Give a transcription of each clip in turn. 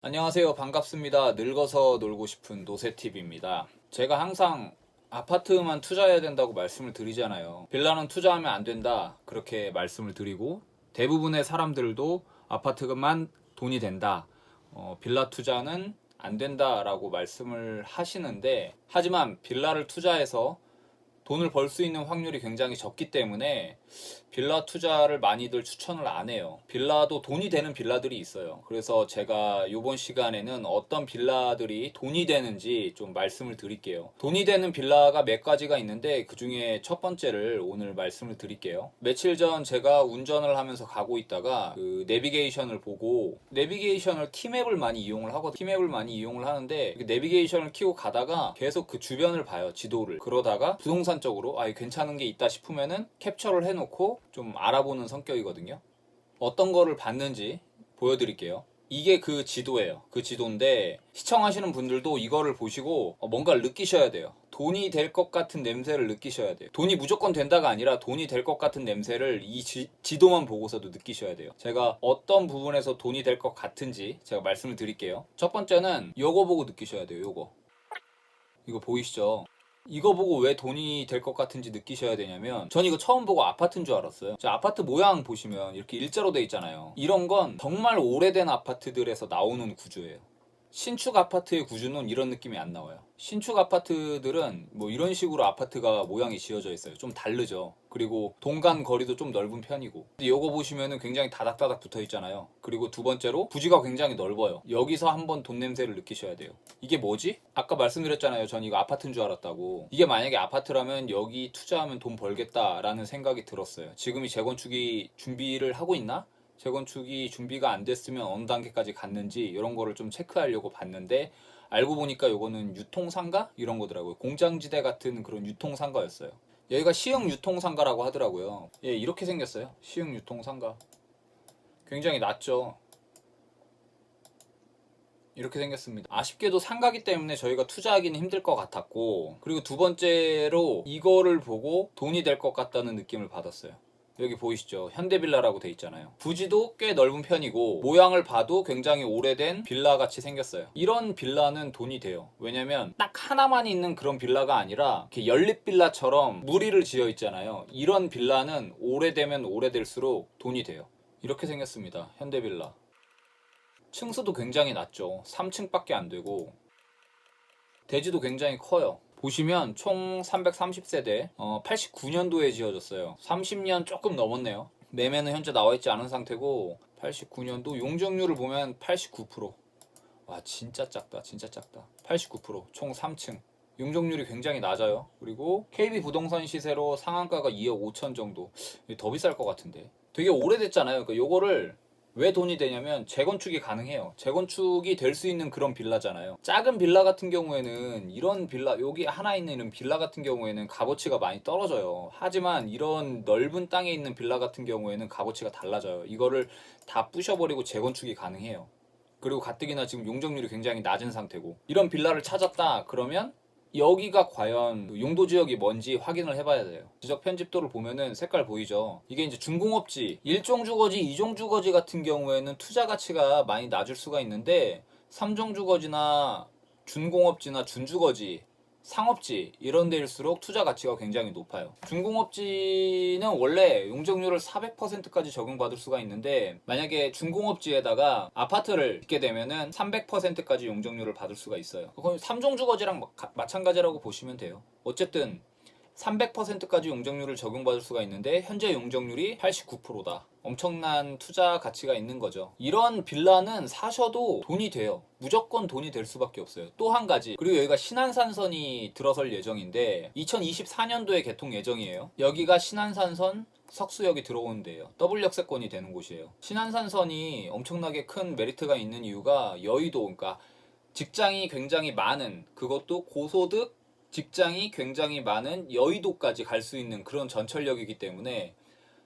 안녕하세요. 반갑습니다. 늙어서 놀고 싶은 노세TV입니다. 제가 항상 아파트만 투자해야 된다고 말씀을 드리잖아요. 빌라는 투자하면 안 된다. 그렇게 말씀을 드리고 대부분의 사람들도 아파트만 돈이 된다. 빌라 투자는 안 된다라고 말씀을 하시는데 하지만 빌라를 투자해서 돈을 벌 수 있는 확률이 굉장히 적기 때문에 빌라 투자를 많이들 추천을 안 해요. 빌라도 돈이 되는 빌라들이 있어요. 그래서 제가 이번 시간에는 어떤 빌라들이 돈이 되는지 좀 말씀을 드릴게요. 돈이 되는 빌라가 몇 가지가 있는데 그 중에 첫 번째를 오늘 말씀을 드릴게요. 며칠 전 제가 운전을 하면서 가고 있다가 그 내비게이션을 보고 내비게이션을 키맵을 많이 이용을 하거든요. 키맵을 많이 이용을 하는데 그 내비게이션을 키고 가다가 계속 그 주변을 봐요. 지도를. 그러다가 부동산 쪽으로 괜찮은 게 있다 싶으면은 캡처를 해놓고 좀 알아보는 성격이거든요. 어떤 거를 봤는지 보여드릴게요. 이게 그 지도예요. 그 지도인데 시청하시는 분들도 이거를 보시고 뭔가를 느끼셔야 돼요. 돈이 될 것 같은 냄새를 느끼셔야 돼요. 돈이 무조건 된다가 아니라 돈이 될 것 같은 냄새를 이 지도만 보고서도 느끼셔야 돼요. 제가 어떤 부분에서 돈이 될 것 같은지 제가 말씀을 드릴게요. 첫 번째는 요거 보고 느끼셔야 돼요. 요거. 이거 보이시죠? 이거 보고 왜 돈이 될 것 같은지 느끼셔야 되냐면 전 이거 처음 보고 아파트인 줄 알았어요. 아파트 모양 보시면 이렇게 일자로 돼 있잖아요. 이런 건 정말 오래된 아파트들에서 나오는 구조예요. 신축 아파트의 구조는 이런 느낌이 안 나와요. 신축 아파트들은 뭐 이런 식으로 아파트가 모양이 지어져 있어요. 좀 다르죠. 그리고 동간 거리도 좀 넓은 편이고. 근데 이거 보시면은 굉장히 다닥다닥 붙어 있잖아요. 그리고 두 번째로 부지가 굉장히 넓어요. 여기서 한번 돈 냄새를 느끼셔야 돼요. 이게 뭐지? 아까 말씀드렸잖아요. 전 이거 아파트인 줄 알았다고. 이게 만약에 아파트라면 여기 투자하면 돈 벌겠다라는 생각이 들었어요. 지금이 재건축이 준비를 하고 있나? 재건축이 준비가 안 됐으면 어느 단계까지 갔는지 이런 거를 좀 체크하려고 봤는데 알고 보니까 이거는 유통상가? 이런 거더라고요. 공장지대 같은 그런 유통상가였어요. 여기가 시흥 유통상가라고 하더라고요. 예, 이렇게 생겼어요. 시흥 유통상가. 굉장히 낮죠. 이렇게 생겼습니다. 아쉽게도 상가기 때문에 저희가 투자하기는 힘들 것 같았고, 그리고 두 번째로 이거를 보고 돈이 될 것 같다는 느낌을 받았어요. 여기 보이시죠? 현대빌라라고 돼 있잖아요. 부지도 꽤 넓은 편이고 모양을 봐도 굉장히 오래된 빌라 같이 생겼어요. 이런 빌라는 돈이 돼요. 왜냐면 딱 하나만 있는 그런 빌라가 아니라 이렇게 연립빌라처럼 무리를 지어 있잖아요. 이런 빌라는 오래되면 오래될수록 돈이 돼요. 이렇게 생겼습니다. 현대빌라. 층수도 굉장히 낮죠. 3층밖에 안 되고 대지도 굉장히 커요. 보시면 총 330세대 89년도에 지어졌어요. 30년 조금 넘었네요. 매매는 현재 나와있지 않은 상태고 89년도 용적률을 보면 89%. 와 진짜 작다. 진짜 작다. 89%총 3층. 용적률이 굉장히 낮아요. 그리고 KB부동산 시세로 상한가가 2억 5천 정도. 더 비쌀 것 같은데. 되게 오래됐잖아요. 그러니까 요거를 왜 돈이 되냐면 재건축이 가능해요. 재건축이 될 수 있는 그런 빌라잖아요. 작은 빌라 같은 경우에는 이런 빌라 여기 하나 있는 이런 빌라 같은 경우에는 값어치가 많이 떨어져요. 하지만 이런 넓은 땅에 있는 빌라 같은 경우에는 값어치가 달라져요. 이거를 다 부셔버리고 재건축이 가능해요. 그리고 가뜩이나 지금 용적률이 굉장히 낮은 상태고 이런 빌라를 찾았다 그러면 여기가 과연 용도 지역이 뭔지 확인을 해봐야 돼요. 지적 편집도를 보면은 색깔 보이죠? 이게 이제 준공업지, 1종 주거지, 2종 주거지 같은 경우에는 투자 가치가 많이 낮을 수가 있는데 3종 주거지나 준공업지나 준주거지, 상업지 이런 데일수록 투자 가치가 굉장히 높아요. 준공업지는 원래 용적률을 400%까지 적용받을 수가 있는데 만약에 준공업지에다가 아파트를 짓게 되면은 300%까지 용적률을 받을 수가 있어요. 그건 3종 주거지랑 마찬가지라고 보시면 돼요. 어쨌든 300%까지 용적률을 적용받을 수가 있는데 현재 용적률이 89%다. 엄청난 투자 가치가 있는 거죠. 이런 빌라는 사셔도 돈이 돼요. 무조건 돈이 될 수밖에 없어요. 또 한 가지. 그리고 여기가 신안산선이 들어설 예정인데 2024년도에 개통 예정이에요. 여기가 신안산선 석수역이 들어오는 데예요. 더블 역세권이 되는 곳이에요. 신안산선이 엄청나게 큰 메리트가 있는 이유가 여의도, 그러니까 직장이 굉장히 많은, 그것도 고소득 직장이 굉장히 많은 여의도까지 갈 수 있는 그런 전철역이기 때문에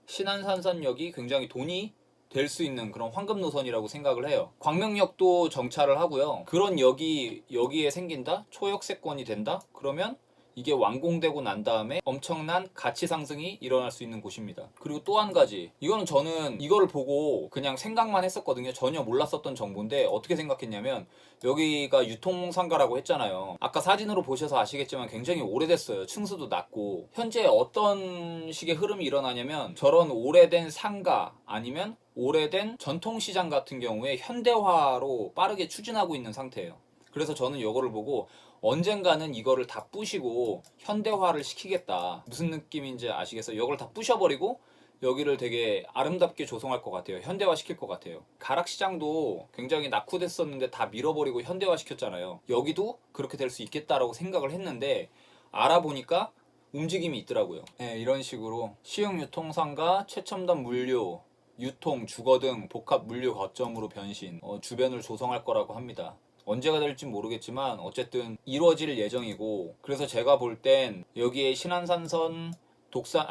신안산선역이 굉장히 돈이 될 수 있는 그런 황금 노선이라고 생각을 해요. 광명역도 정차를 하고요. 그런 역이 여기에 생긴다? 초역세권이 된다? 그러면 이게 완공되고 난 다음에 엄청난 가치 상승이 일어날 수 있는 곳입니다. 그리고 또 한 가지, 이거는 저는 이거를 보고 그냥 생각만 했었거든요. 전혀 몰랐었던 정보인데 어떻게 생각했냐면, 여기가 유통상가라고 했잖아요. 아까 사진으로 보셔서 아시겠지만 굉장히 오래됐어요. 층수도 낮고. 현재 어떤 식의 흐름이 일어나냐면, 저런 오래된 상가 아니면 오래된 전통시장 같은 경우에 현대화로 빠르게 추진하고 있는 상태예요. 그래서 저는 이거를 보고 언젠가는 이거를 다 부시고 현대화를 시키겠다. 무슨 느낌인지 아시겠어요? 이걸 다 부셔버리고 여기를 되게 아름답게 조성할 것 같아요. 현대화 시킬 것 같아요. 가락시장도 굉장히 낙후됐었는데 다 밀어버리고 현대화 시켰잖아요. 여기도 그렇게 될 수 있겠다라고 생각을 했는데, 알아보니까 움직임이 있더라고요. 네, 이런 식으로 시흥 유통상가 최첨단 물류, 유통, 주거 등 복합 물류 거점으로 변신, 주변을 조성할 거라고 합니다. 언제가 될지 모르겠지만 어쨌든 이루어질 예정이고, 그래서 제가 볼 땐 여기에 신안산선,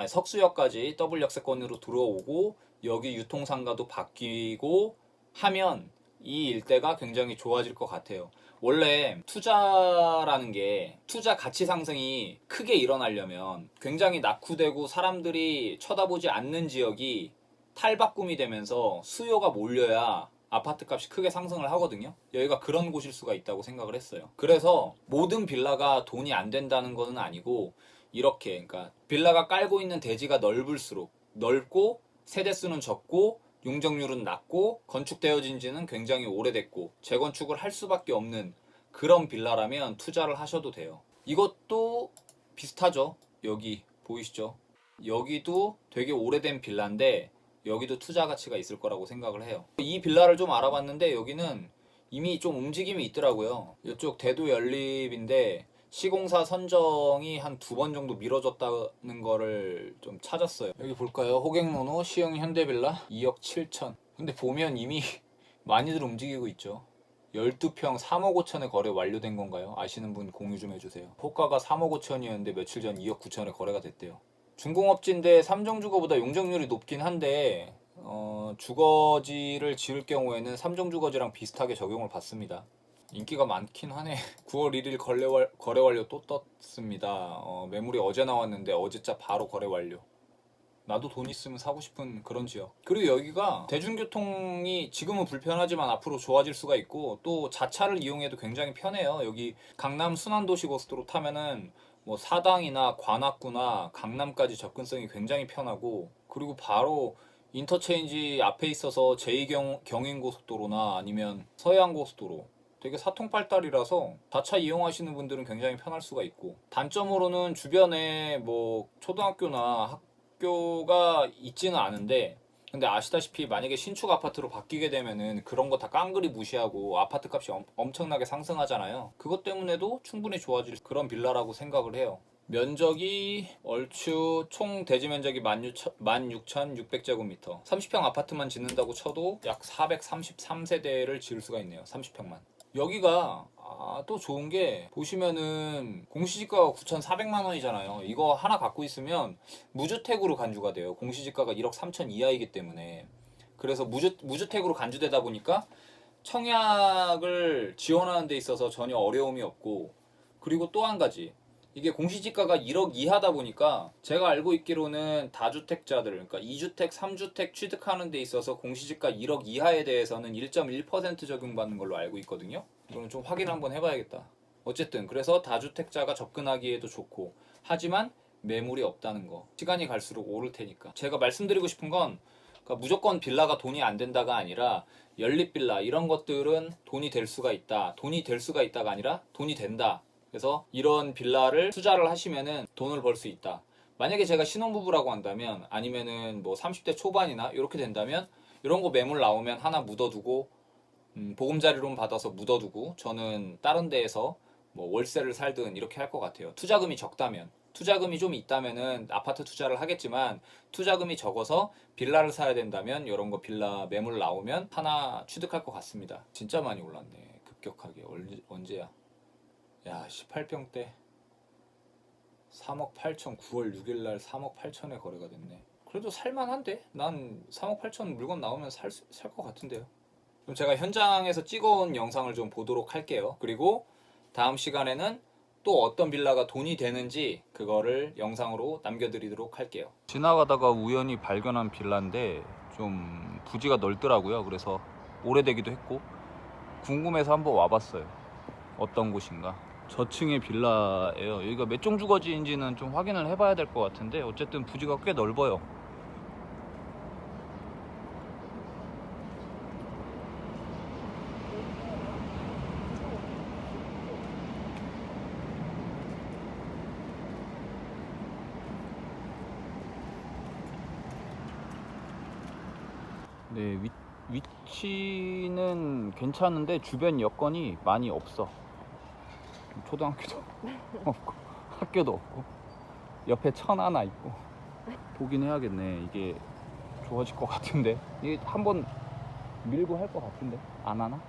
석수역까지 더블 역세권으로 들어오고 여기 유통상가도 바뀌고 하면 이 일대가 굉장히 좋아질 것 같아요. 원래 투자라는 게, 투자 가치 상승이 크게 일어나려면 굉장히 낙후되고 사람들이 쳐다보지 않는 지역이 탈바꿈이 되면서 수요가 몰려야 아파트 값이 크게 상승을 하거든요. 여기가 그런 곳일 수가 있다고 생각을 했어요. 그래서 모든 빌라가 돈이 안 된다는 것은 아니고, 이렇게 그러니까 빌라가 깔고 있는 대지가 넓을수록, 넓고 세대수는 적고 용적률은 낮고 건축되어진 지는 굉장히 오래됐고 재건축을 할 수밖에 없는 그런 빌라라면 투자를 하셔도 돼요. 이것도 비슷하죠. 여기 보이시죠? 여기도 되게 오래된 빌라인데 여기도 투자 가치가 있을 거라고 생각을 해요. 이 빌라를 좀 알아봤는데 여기는 이미 좀 움직임이 있더라고요. 이쪽 대도 연립인데 시공사 선정이 한 2번 정도 미뤄졌다는 거를 좀 찾았어요. 여기 볼까요? 호갱노노 시흥 현대빌라 2억 7천. 근데 보면 이미 많이들 움직이고 있죠. 12평 3억 5천에 거래 완료된 건가요? 아시는 분 공유 좀 해주세요. 호가가 3억 5천이었는데 며칠 전 2억 9천에 거래가 됐대요. 중공업지인데 삼성주거보다 용적률이 높긴 한데 주거지를 지을 경우에는 삼성주거지랑 비슷하게 적용을 받습니다. 인기가 많긴 하네. 9월 1일 거래 완료 또 떴습니다. 매물이 어제 나왔는데 어제자 바로 거래 완료. 나도 돈 있으면 사고 싶은 그런 지역. 그리고 여기가 대중교통이 지금은 불편하지만 앞으로 좋아질 수가 있고, 또 자차를 이용해도 굉장히 편해요. 여기 강남 순환도시고속도로 타면은 뭐 사당이나 관악구나 강남까지 접근성이 굉장히 편하고, 그리고 바로 인터체인지 앞에 있어서 제2경인고속도로나 아니면 서해안고속도로, 되게 사통팔달이라서 자차 이용하시는 분들은 굉장히 편할 수가 있고, 단점으로는 주변에 뭐 초등학교나 학교가 있지는 않은데, 근데 아시다시피 만약에 신축 아파트로 바뀌게 되면은 그런 거 다 깡그리 무시하고 아파트 값이 엄청나게 상승하잖아요. 그것 때문에도 충분히 좋아질 그런 빌라라고 생각을 해요. 면적이 얼추 총 대지 면적이 16,600제곱미터. 30평 아파트만 짓는다고 쳐도 약 433세대를 지을 수가 있네요. 30평만. 여기가 또 좋은 게, 보시면은 공시지가가 9,400만 원이잖아요. 이거 하나 갖고 있으면 무주택으로 간주가 돼요. 공시지가가 1억 3천 이하이기 때문에. 그래서 무주택으로 간주되다 보니까 청약을 지원하는 데 있어서 전혀 어려움이 없고, 그리고 또 한 가지, 이게 공시지가가 1억 이하다 보니까 제가 알고 있기로는 다주택자들, 그러니까 2주택, 3주택 취득하는 데 있어서 공시지가 1억 이하에 대해서는 1.1% 적용받는 걸로 알고 있거든요. 이거는 좀 확인 한번 해봐야겠다. 어쨌든 그래서 다주택자가 접근하기에도 좋고, 하지만 매물이 없다는 거. 시간이 갈수록 오를 테니까. 제가 말씀드리고 싶은 건, 그러니까 무조건 빌라가 돈이 안 된다가 아니라 연립빌라 이런 것들은 돈이 될 수가 있다. 돈이 될 수가 있다가 아니라 돈이 된다. 그래서 이런 빌라를 투자를 하시면은 돈을 벌 수 있다. 만약에 제가 신혼부부라고 한다면, 아니면은 뭐 30대 초반이나 이렇게 된다면 이런 거 매물 나오면 하나 묻어두고, 보금자리론 받아서 묻어두고 저는 다른 데에서 뭐 월세를 살든 이렇게 할 것 같아요. 투자금이 적다면. 투자금이 좀 있다면은 아파트 투자를 하겠지만, 투자금이 적어서 빌라를 사야 된다면 이런 거 빌라 매물 나오면 하나 취득할 것 같습니다. 진짜 많이 올랐네. 급격하게. 언제야? 야, 18평 때 3억 8천, 9월 6일 날 3억 8천에 거래가 됐네. 그래도 살만한데? 난 3억 8천 물건 나오면 살 것 같은데요. 그럼 제가 현장에서 찍어온 영상을 좀 보도록 할게요. 그리고 다음 시간에는 또 어떤 빌라가 돈이 되는지 그거를 영상으로 남겨드리도록 할게요. 지나가다가 우연히 발견한 빌라인데 좀 부지가 넓더라고요. 그래서 오래되기도 했고 궁금해서 한번 와봤어요. 어떤 곳인가. 저층의 빌라예요. 여기가 몇 종 주거지인지는 좀 확인을 해봐야 될 것 같은데 어쨌든 부지가 꽤 넓어요. 네, 위치는 괜찮은데 주변 여건이 많이 없어. 초등학교도 없고 학교도 없고 옆에 천 하나 있고. 보긴 해야겠네. 이게 좋아질 것 같은데 이게 한번 밀고 할 것 같은데 안 하나?